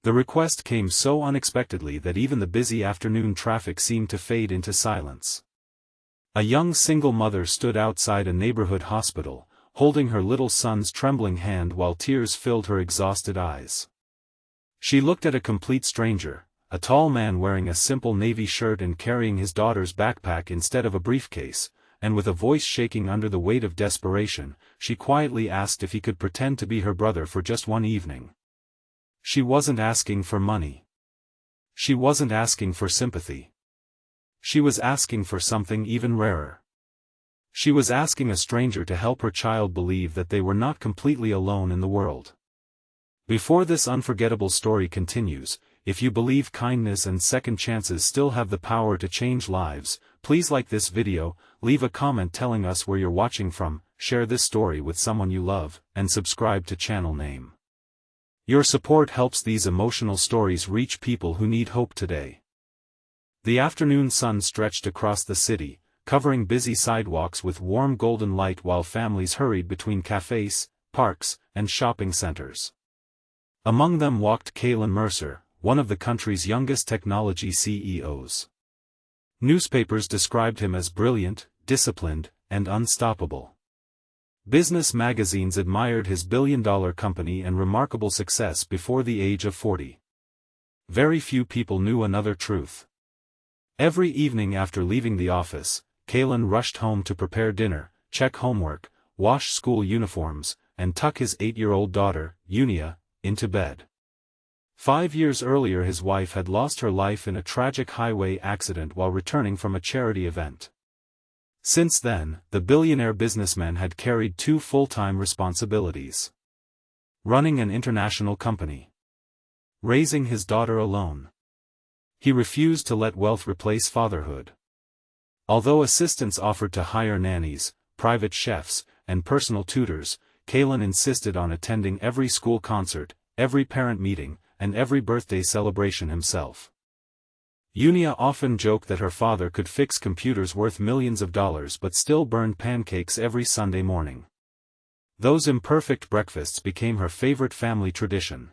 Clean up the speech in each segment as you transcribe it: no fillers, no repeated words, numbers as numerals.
The request came so unexpectedly that even the busy afternoon traffic seemed to fade into silence. A young single mother stood outside a neighborhood hospital, holding her little son's trembling hand while tears filled her exhausted eyes. She looked at a complete stranger, a tall man wearing a simple navy shirt and carrying his daughter's backpack instead of a briefcase, and with a voice shaking under the weight of desperation, she quietly asked if he could pretend to be her brother for just one evening. She wasn't asking for money. She wasn't asking for sympathy. She was asking for something even rarer. She was asking a stranger to help her child believe that they were not completely alone in the world. Before this unforgettable story continues, if you believe kindness and second chances still have the power to change lives, please like this video, leave a comment telling us where you're watching from, share this story with someone you love, and subscribe to channel name. Your support helps these emotional stories reach people who need hope today. The afternoon sun stretched across the city, covering busy sidewalks with warm golden light while families hurried between cafes, parks, and shopping centers. Among them walked Kaylin Mercer, one of the country's youngest technology CEOs. Newspapers described him as brilliant, disciplined, and unstoppable. Business magazines admired his billion-dollar company and remarkable success before the age of 40. Very few people knew another truth. Every evening after leaving the office, Kaylin rushed home to prepare dinner, check homework, wash school uniforms, and tuck his 8-year-old daughter, Unia, into bed. 5 years earlier his wife had lost her life in a tragic highway accident while returning from a charity event. Since then, the billionaire businessman had carried 2 full-time responsibilities: running an international company, raising his daughter alone. He refused to let wealth replace fatherhood. Although assistants offered to hire nannies, private chefs, and personal tutors, Kaylin insisted on attending every school concert, every parent meeting, and every birthday celebration himself. Unia often joked that her father could fix computers worth millions of dollars but still burned pancakes every Sunday morning. Those imperfect breakfasts became her favorite family tradition.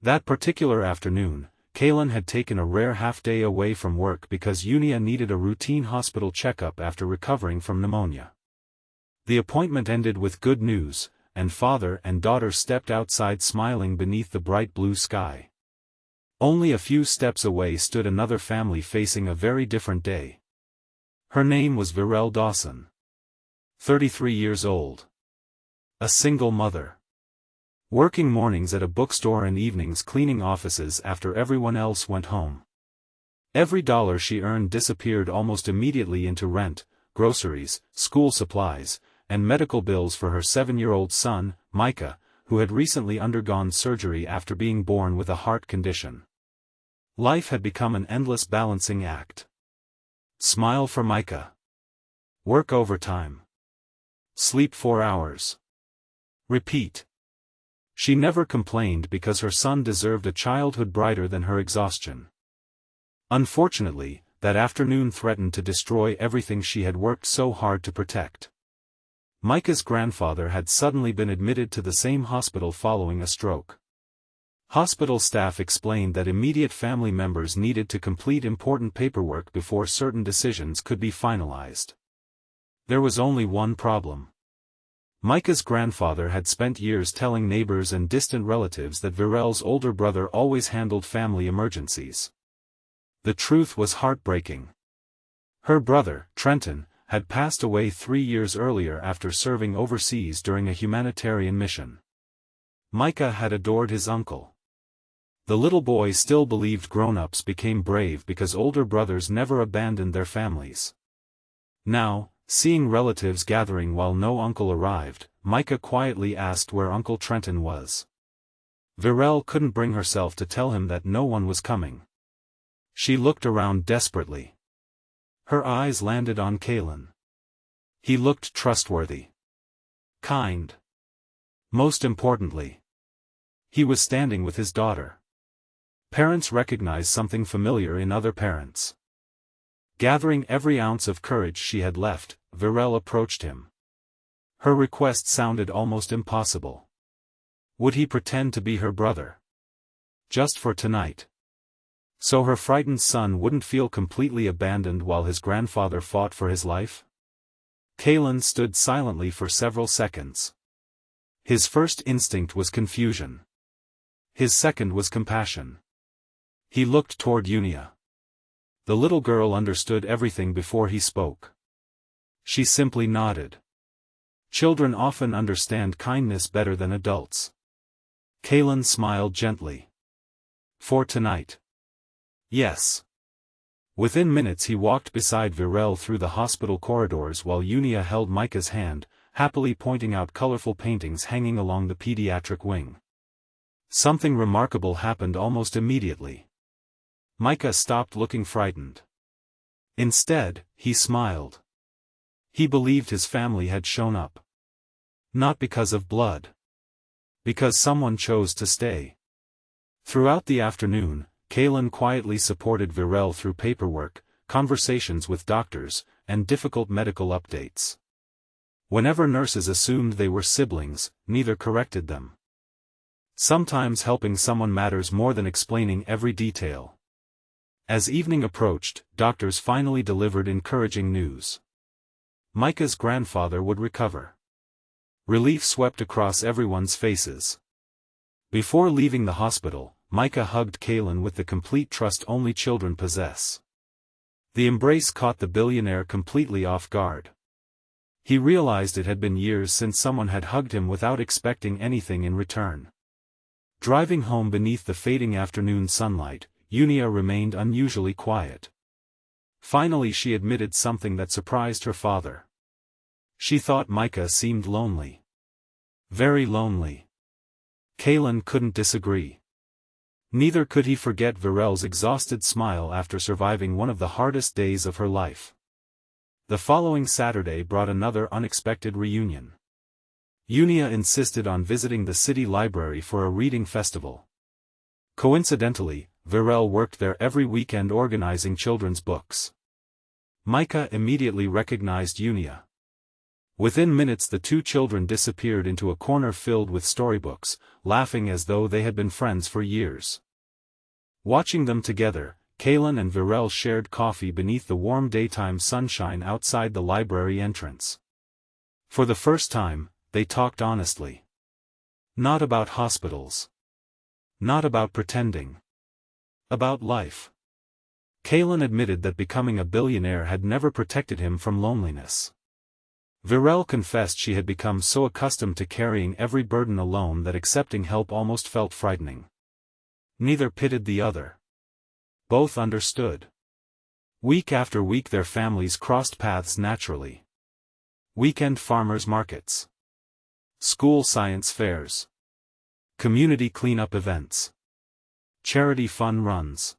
That particular afternoon, Kaylin had taken a rare half-day away from work because Unia needed a routine hospital checkup after recovering from pneumonia. The appointment ended with good news, and father and daughter stepped outside smiling beneath the bright blue sky. Only a few steps away stood another family facing a very different day. Her name was Virel Dawson. 33 years old. A single mother. Working mornings at a bookstore and evenings cleaning offices after everyone else went home. Every dollar she earned disappeared almost immediately into rent, groceries, school supplies, and medical bills for her 7-year-old son, Micah, who had recently undergone surgery after being born with a heart condition. Life had become an endless balancing act. Smile for Micah. Work overtime. Sleep 4 hours. Repeat. She never complained because her son deserved a childhood brighter than her exhaustion. Unfortunately, that afternoon threatened to destroy everything she had worked so hard to protect. Micah's grandfather had suddenly been admitted to the same hospital following a stroke. Hospital staff explained that immediate family members needed to complete important paperwork before certain decisions could be finalized. There was only one problem. Micah's grandfather had spent years telling neighbors and distant relatives that Virel's older brother always handled family emergencies. The truth was heartbreaking. Her brother, Trenton, had passed away 3 years earlier after serving overseas during a humanitarian mission. Micah had adored his uncle. The little boy still believed grown-ups became brave because older brothers never abandoned their families. Now, seeing relatives gathering while no uncle arrived, Micah quietly asked where Uncle Trenton was. Virel couldn't bring herself to tell him that no one was coming. She looked around desperately. Her eyes landed on Kaylin. He looked trustworthy. Kind. Most importantly, he was standing with his daughter. Parents recognize something familiar in other parents. Gathering every ounce of courage she had left, Virel approached him. Her request sounded almost impossible. Would he pretend to be her brother? Just for tonight. So her frightened son wouldn't feel completely abandoned while his grandfather fought for his life? Kalen stood silently for several seconds. His first instinct was confusion. His second was compassion. He looked toward Unia. The little girl understood everything before he spoke. She simply nodded. Children often understand kindness better than adults. Kalen smiled gently. For tonight. Yes. Within minutes he walked beside Virel through the hospital corridors while Unia held Micah's hand, happily pointing out colorful paintings hanging along the pediatric wing. Something remarkable happened almost immediately. Micah stopped looking frightened. Instead, he smiled. He believed his family had shown up. Not because of blood. Because someone chose to stay. Throughout the afternoon, Kalen quietly supported Virel through paperwork, conversations with doctors, and difficult medical updates. Whenever nurses assumed they were siblings, neither corrected them. Sometimes helping someone matters more than explaining every detail. As evening approached, doctors finally delivered encouraging news. Micah's grandfather would recover. Relief swept across everyone's faces. Before leaving the hospital, Micah hugged Kalen with the complete trust only children possess. The embrace caught the billionaire completely off guard. He realized it had been years since someone had hugged him without expecting anything in return. Driving home beneath the fading afternoon sunlight, Unia remained unusually quiet. Finally she admitted something that surprised her father. She thought Micah seemed lonely. Very lonely. Kalen couldn't disagree. Neither could he forget Virel's exhausted smile after surviving one of the hardest days of her life. The following Saturday brought another unexpected reunion. Unia insisted on visiting the city library for a reading festival. Coincidentally, Virel worked there every weekend organizing children's books. Micah immediately recognized Unia. Within minutes the two children disappeared into a corner filled with storybooks, laughing as though they had been friends for years. Watching them together, Kalen and Virel shared coffee beneath the warm daytime sunshine outside the library entrance. For the first time, they talked honestly. Not about hospitals. Not about pretending. About life. Kalen admitted that becoming a billionaire had never protected him from loneliness. Virel confessed she had become so accustomed to carrying every burden alone that accepting help almost felt frightening. Neither pitied the other. Both understood. Week after week their families crossed paths naturally. Weekend farmers' markets. School science fairs. Community cleanup events. Charity fun runs.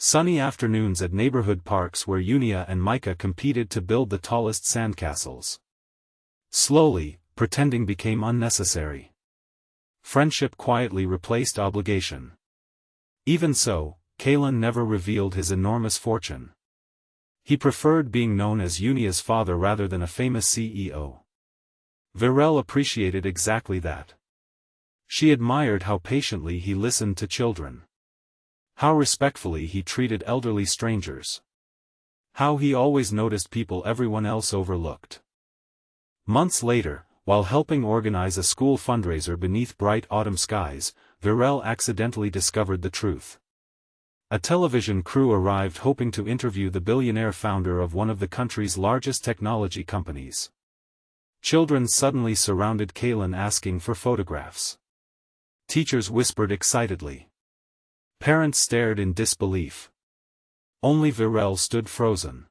Sunny afternoons at neighborhood parks where Unia and Micah competed to build the tallest sandcastles. Slowly, pretending became unnecessary. Friendship quietly replaced obligation. Even so, Kalen never revealed his enormous fortune. He preferred being known as Unia's father rather than a famous CEO. Virel appreciated exactly that. She admired how patiently he listened to children. How respectfully he treated elderly strangers. How he always noticed people everyone else overlooked. Months later, while helping organize a school fundraiser beneath bright autumn skies, Virel accidentally discovered the truth. A television crew arrived hoping to interview the billionaire founder of one of the country's largest technology companies. Children suddenly surrounded Kalen asking for photographs. Teachers whispered excitedly. Parents stared in disbelief. Only Virel stood frozen.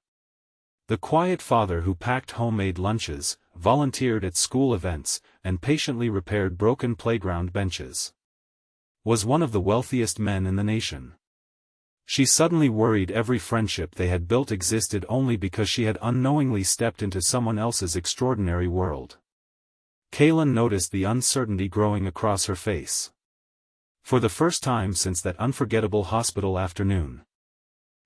The quiet father who packed homemade lunches, volunteered at school events, and patiently repaired broken playground benches, was one of the wealthiest men in the nation. She suddenly worried every friendship they had built existed only because she had unknowingly stepped into someone else's extraordinary world. Kalen noticed the uncertainty growing across her face. For the first time since that unforgettable hospital afternoon,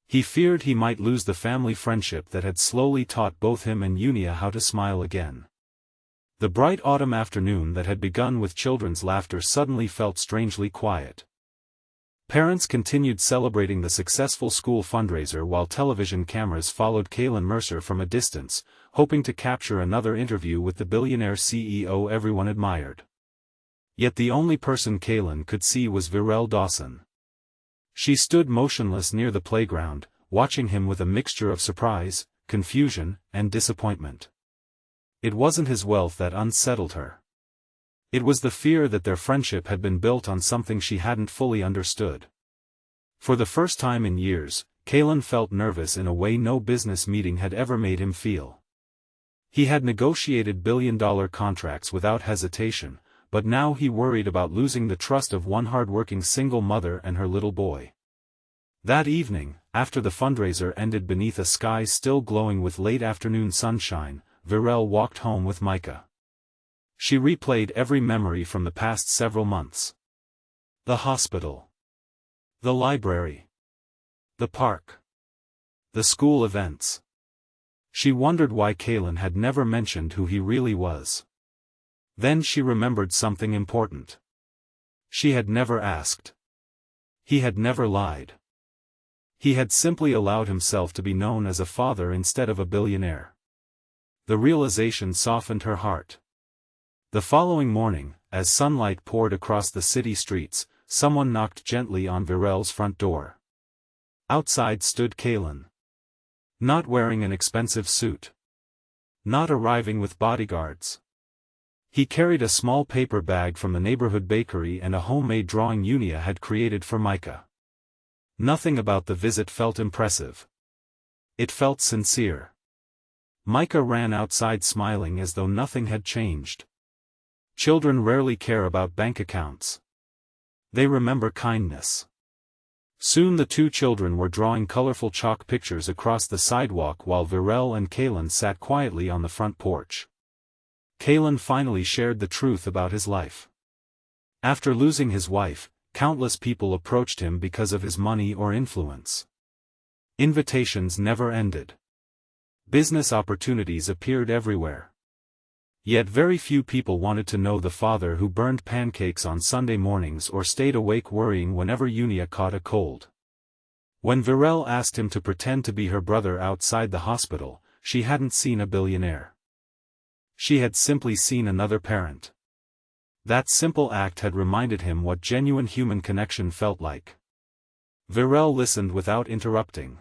he feared he might lose the family friendship that had slowly taught both him and Unia how to smile again. The bright autumn afternoon that had begun with children's laughter suddenly felt strangely quiet. Parents continued celebrating the successful school fundraiser while television cameras followed Kaylin Mercer from a distance, hoping to capture another interview with the billionaire CEO everyone admired. Yet the only person Kaylin could see was Virel Dawson. She stood motionless near the playground, watching him with a mixture of surprise, confusion, and disappointment. It wasn't his wealth that unsettled her. It was the fear that their friendship had been built on something she hadn't fully understood. For the first time in years, Kaylin felt nervous in a way no business meeting had ever made him feel. He had negotiated billion-dollar contracts without hesitation, but now he worried about losing the trust of one hard-working single mother and her little boy. That evening, after the fundraiser ended beneath a sky still glowing with late-afternoon sunshine, Virel walked home with Micah. She replayed every memory from the past several months. The hospital. The library. The park. The school events. She wondered why Kaylin had never mentioned who he really was. Then she remembered something important. She had never asked. He had never lied. He had simply allowed himself to be known as a father instead of a billionaire. The realization softened her heart. The following morning, as sunlight poured across the city streets, someone knocked gently on Virel's front door. Outside stood Kaylin. Not wearing an expensive suit. Not arriving with bodyguards. He carried a small paper bag from the neighborhood bakery and a homemade drawing Unia had created for Micah. Nothing about the visit felt impressive. It felt sincere. Micah ran outside smiling as though nothing had changed. Children rarely care about bank accounts. They remember kindness. Soon the two children were drawing colorful chalk pictures across the sidewalk while Virel and Kaylin sat quietly on the front porch. Kaylin finally shared the truth about his life. After losing his wife, countless people approached him because of his money or influence. Invitations never ended. Business opportunities appeared everywhere. Yet very few people wanted to know the father who burned pancakes on Sunday mornings or stayed awake worrying whenever Unia caught a cold. When Virel asked him to pretend to be her brother outside the hospital, she hadn't seen a billionaire. She had simply seen another parent. That simple act had reminded him what genuine human connection felt like. Virel listened without interrupting.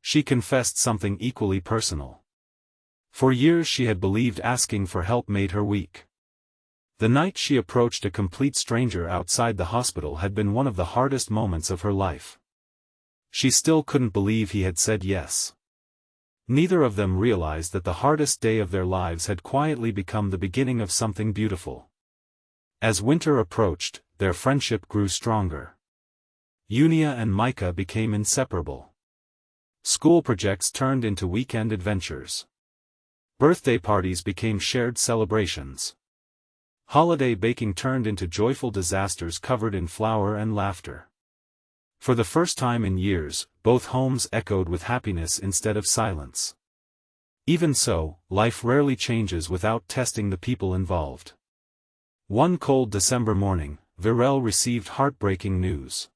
She confessed something equally personal. For years she had believed asking for help made her weak. The night she approached a complete stranger outside the hospital had been one of the hardest moments of her life. She still couldn't believe he had said yes. Neither of them realized that the hardest day of their lives had quietly become the beginning of something beautiful. As winter approached, their friendship grew stronger. Unia and Micah became inseparable. School projects turned into weekend adventures. Birthday parties became shared celebrations. Holiday baking turned into joyful disasters covered in flour and laughter. For the first time in years, both homes echoed with happiness instead of silence. Even so, life rarely changes without testing the people involved. One cold December morning, Virel received heartbreaking news.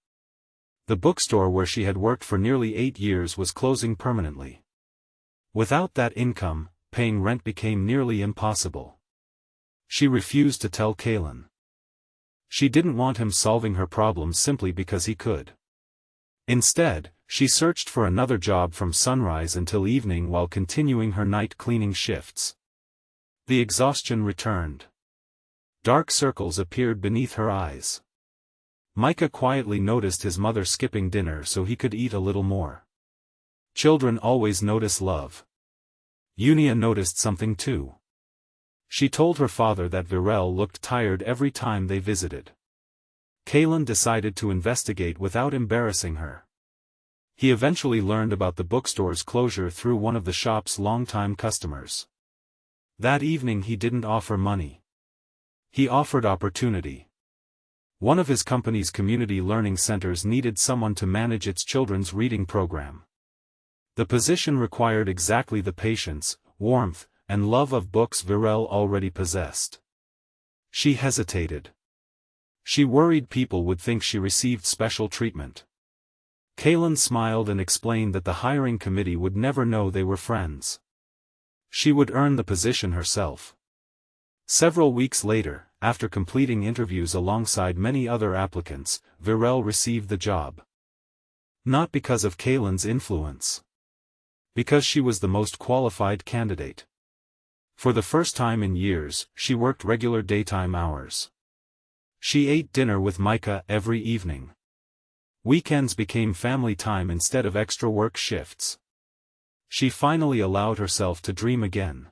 The bookstore where she had worked for nearly 8 years was closing permanently. Without that income, paying rent became nearly impossible. She refused to tell Kaylin. She didn't want him solving her problems simply because he could. Instead, she searched for another job from sunrise until evening while continuing her night cleaning shifts. The exhaustion returned. Dark circles appeared beneath her eyes. Micah quietly noticed his mother skipping dinner so he could eat a little more. Children always notice love. Unia noticed something too. She told her father that Virel looked tired every time they visited. Kaylin decided to investigate without embarrassing her. He eventually learned about the bookstore's closure through one of the shop's longtime customers. That evening he didn't offer money. He offered opportunity. One of his company's community learning centers needed someone to manage its children's reading program. The position required exactly the patience, warmth, and love of books Virel already possessed. She hesitated. She worried people would think she received special treatment. Kaylin smiled and explained that the hiring committee would never know they were friends. She would earn the position herself. Several weeks later, after completing interviews alongside many other applicants, Virel received the job. Not because of Kaylin's influence. Because she was the most qualified candidate. For the first time in years, she worked regular daytime hours. She ate dinner with Micah every evening. Weekends became family time instead of extra work shifts. She finally allowed herself to dream again.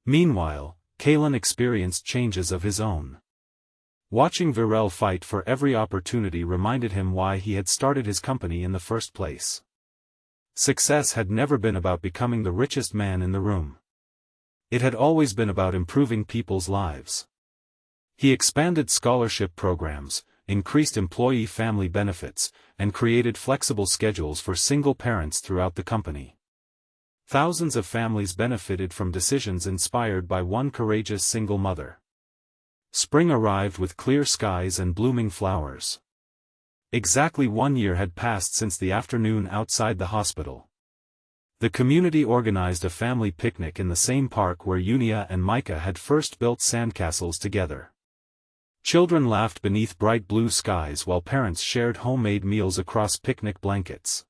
Meanwhile, Kaylin experienced changes of his own. Watching Virel fight for every opportunity reminded him why he had started his company in the first place. Success had never been about becoming the richest man in the room. It had always been about improving people's lives. He expanded scholarship programs, increased employee family benefits, and created flexible schedules for single parents throughout the company. Thousands of families benefited from decisions inspired by one courageous single mother. Spring arrived with clear skies and blooming flowers. Exactly 1 year had passed since the afternoon outside the hospital. The community organized a family picnic in the same park where Unia and Micah had first built sandcastles together. Children laughed beneath bright blue skies while parents shared homemade meals across picnic blankets.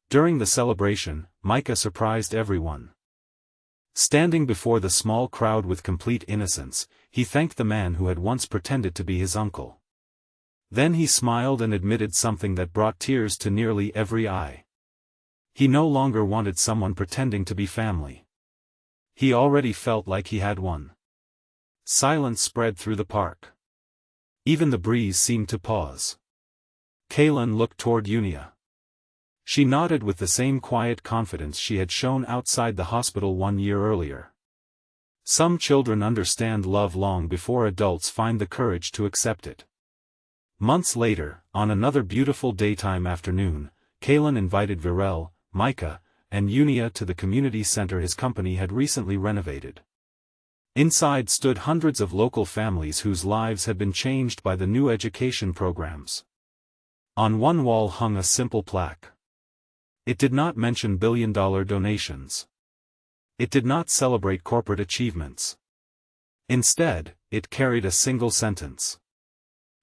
During the celebration, Micah surprised everyone. Standing before the small crowd with complete innocence, he thanked the man who had once pretended to be his uncle. Then he smiled and admitted something that brought tears to nearly every eye. He no longer wanted someone pretending to be family. He already felt like he had one. Silence spread through the park. Even the breeze seemed to pause. Kaylin looked toward Unia. She nodded with the same quiet confidence she had shown outside the hospital 1 year earlier. Some children understand love long before adults find the courage to accept it. Months later, on another beautiful daytime afternoon, Kaylin invited Virel, Micah, and Unia to the community center his company had recently renovated. Inside stood hundreds of local families whose lives had been changed by the new education programs. On one wall hung a simple plaque. It did not mention billion-dollar donations. It did not celebrate corporate achievements. Instead, it carried a single sentence.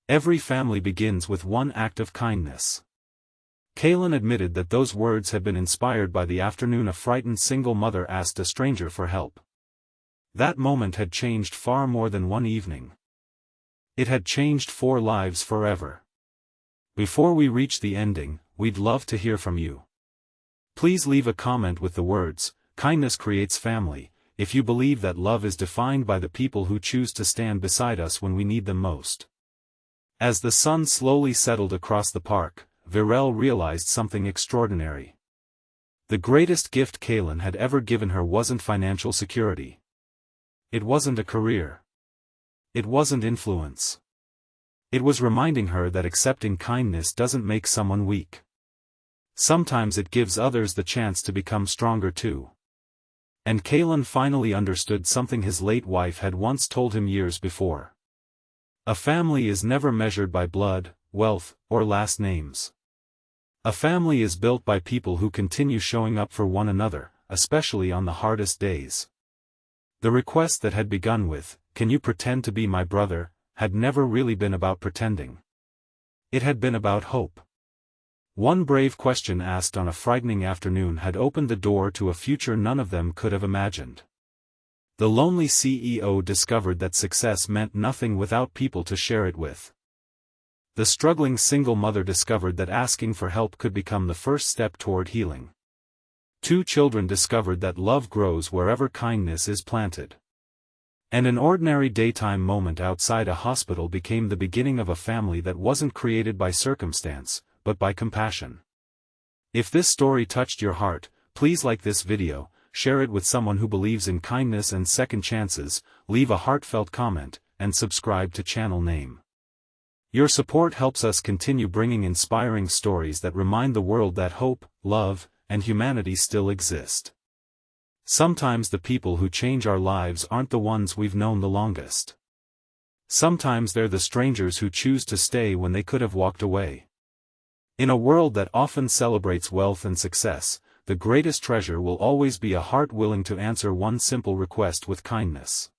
Every family begins with one act of kindness. Kaylin admitted that those words had been inspired by the afternoon a frightened single mother asked a stranger for help. That moment had changed far more than one evening. It had changed 4 lives forever. Before we reach the ending, we'd love to hear from you. Please leave a comment with the words, "Kindness creates family," if you believe that love is defined by the people who choose to stand beside us when we need them most. As the sun slowly settled across the park, Virel realized something extraordinary. The greatest gift Kaylin had ever given her wasn't financial security. It wasn't a career. It wasn't influence. It was reminding her that accepting kindness doesn't make someone weak. Sometimes it gives others the chance to become stronger too. And Kaylin finally understood something his late wife had once told him years before. A family is never measured by blood, wealth, or last names. A family is built by people who continue showing up for one another, especially on the hardest days. The request that had begun with, "Can you pretend to be my brother?" had never really been about pretending. It had been about hope. One brave question asked on a frightening afternoon had opened the door to a future none of them could have imagined. The lonely CEO discovered that success meant nothing without people to share it with. The struggling single mother discovered that asking for help could become the first step toward healing. 2 children discovered that love grows wherever kindness is planted. And an ordinary daytime moment outside a hospital became the beginning of a family that wasn't created by circumstance, but by compassion. If this story touched your heart, please like this video, share it with someone who believes in kindness and second chances, leave a heartfelt comment, and subscribe to channel name. Your support helps us continue bringing inspiring stories that remind the world that hope, love, and humanity still exist. Sometimes the people who change our lives aren't the ones we've known the longest. Sometimes they're the strangers who choose to stay when they could have walked away. In a world that often celebrates wealth and success, the greatest treasure will always be a heart willing to answer one simple request with kindness.